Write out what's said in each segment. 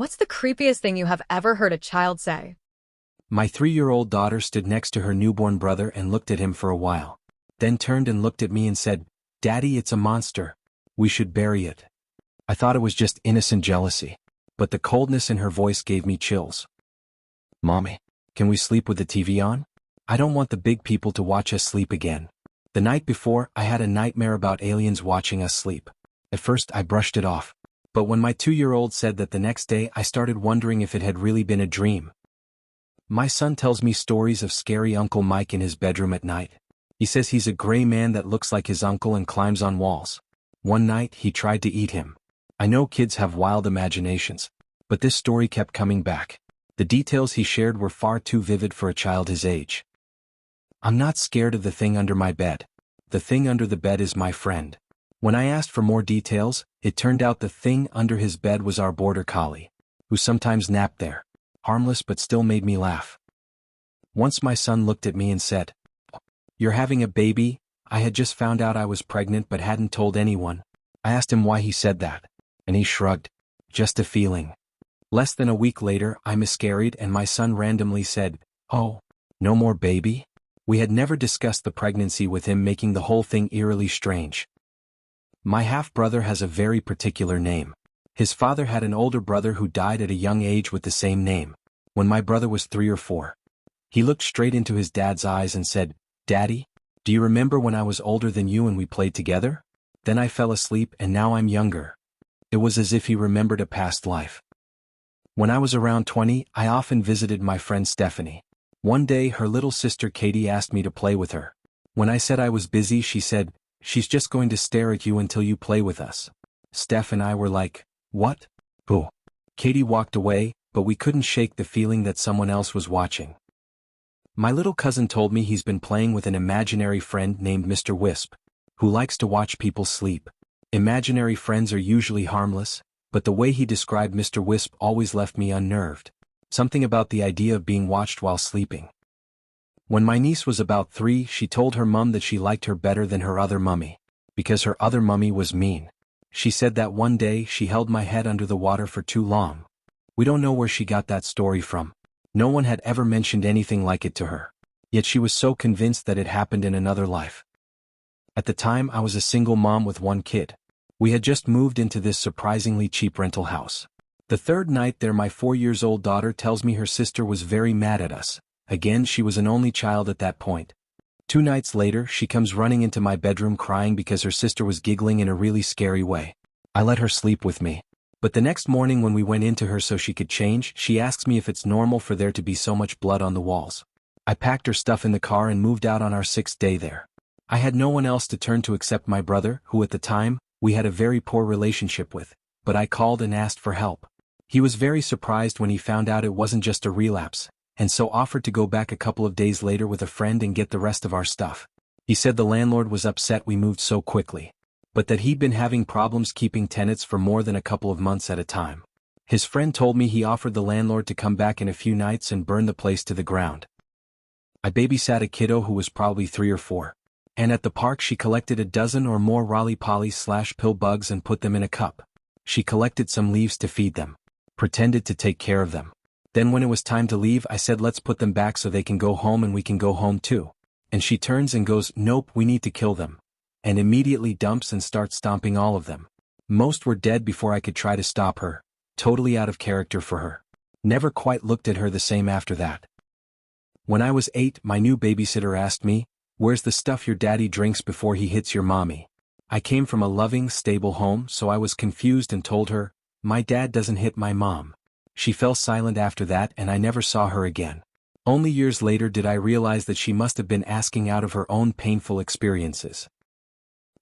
What's the creepiest thing you have ever heard a child say? My 3-year-old daughter stood next to her newborn brother and looked at him for a while. Then turned and looked at me and said, "Daddy, it's a monster. We should bury it." I thought it was just innocent jealousy, but the coldness in her voice gave me chills. "Mommy, can we sleep with the TV on? I don't want the big people to watch us sleep again." The night before, I had a nightmare about aliens watching us sleep. At first, I brushed it off. But when my 2-year-old said that the next day, I started wondering if it had really been a dream. My son tells me stories of scary Uncle Mike in his bedroom at night. He says he's a gray man that looks like his uncle and climbs on walls. One night, he tried to eat him. I know kids have wild imaginations, but this story kept coming back. The details he shared were far too vivid for a child his age. I'm not scared of the thing under my bed. The thing under the bed is my friend. When I asked for more details, it turned out the thing under his bed was our border collie, who sometimes napped there. Harmless but still made me laugh. Once my son looked at me and said, "You're having a baby?" I had just found out I was pregnant but hadn't told anyone. I asked him why he said that, and he shrugged. "Just a feeling." Less than a week later, I miscarried and my son randomly said, "Oh, no more baby?" We had never discussed the pregnancy with him, making the whole thing eerily strange. My half-brother has a very particular name. His father had an older brother who died at a young age with the same name. When my brother was 3 or 4, he looked straight into his dad's eyes and said, "Daddy, do you remember when I was older than you and we played together?" Then I fell asleep and now I'm younger. It was as if he remembered a past life. When I was around 20, I often visited my friend Stephanie. One day her little sister Katie asked me to play with her. When I said I was busy, she said, "She's just going to stare at you until you play with us." Steph and I were like, "What? Who?" Katie walked away, but we couldn't shake the feeling that someone else was watching. My little cousin told me he's been playing with an imaginary friend named Mr. Wisp, who likes to watch people sleep. Imaginary friends are usually harmless, but the way he described Mr. Wisp always left me unnerved. Something about the idea of being watched while sleeping. When my niece was about 3, she told her mum that she liked her better than her other mummy, because her other mummy was mean. She said that one day she held my head under the water for too long. We don't know where she got that story from. No one had ever mentioned anything like it to her. Yet she was so convinced that it happened in another life. At the time, I was a single mom with 1 kid. We had just moved into this surprisingly cheap rental house. The third night there, my 4-year-old daughter tells me her sister was very mad at us. Again, she was an only child at that point. 2 nights later, she comes running into my bedroom crying because her sister was giggling in a really scary way. I let her sleep with me. But the next morning when we went into her so she could change, she asks me if it's normal for there to be so much blood on the walls. I packed her stuff in the car and moved out on our 6th day there. I had no one else to turn to except my brother, who at the time, we had a very poor relationship with, but I called and asked for help. He was very surprised when he found out it wasn't just a relapse, and so offered to go back a couple of days later with a friend and get the rest of our stuff. He said the landlord was upset we moved so quickly, but that he'd been having problems keeping tenants for more than a couple of months at a time. His friend told me he offered the landlord to come back in a few nights and burn the place to the ground. I babysat a kiddo who was probably 3 or 4. And at the park she collected a dozen or more Rolly-Polly/pill bugs and put them in a cup. She collected some leaves to feed them. Pretended to take care of them. Then when it was time to leave, I said let's put them back so they can go home and we can go home too. And she turns and goes, "Nope, we need to kill them." And immediately dumps and starts stomping all of them. Most were dead before I could try to stop her. Totally out of character for her. Never quite looked at her the same after that. When I was 8, my new babysitter asked me, "Where's the stuff your daddy drinks before he hits your mommy?" I came from a loving, stable home, so I was confused and told her, "My dad doesn't hit my mom." She fell silent after that and I never saw her again. Only years later did I realize that she must have been asking out of her own painful experiences.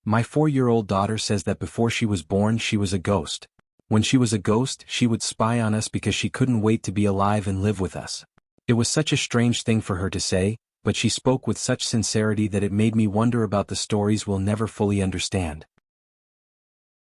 My 4-year-old daughter says that before she was born she was a ghost. When she was a ghost, she would spy on us because she couldn't wait to be alive and live with us. It was such a strange thing for her to say, but she spoke with such sincerity that it made me wonder about the stories we'll never fully understand.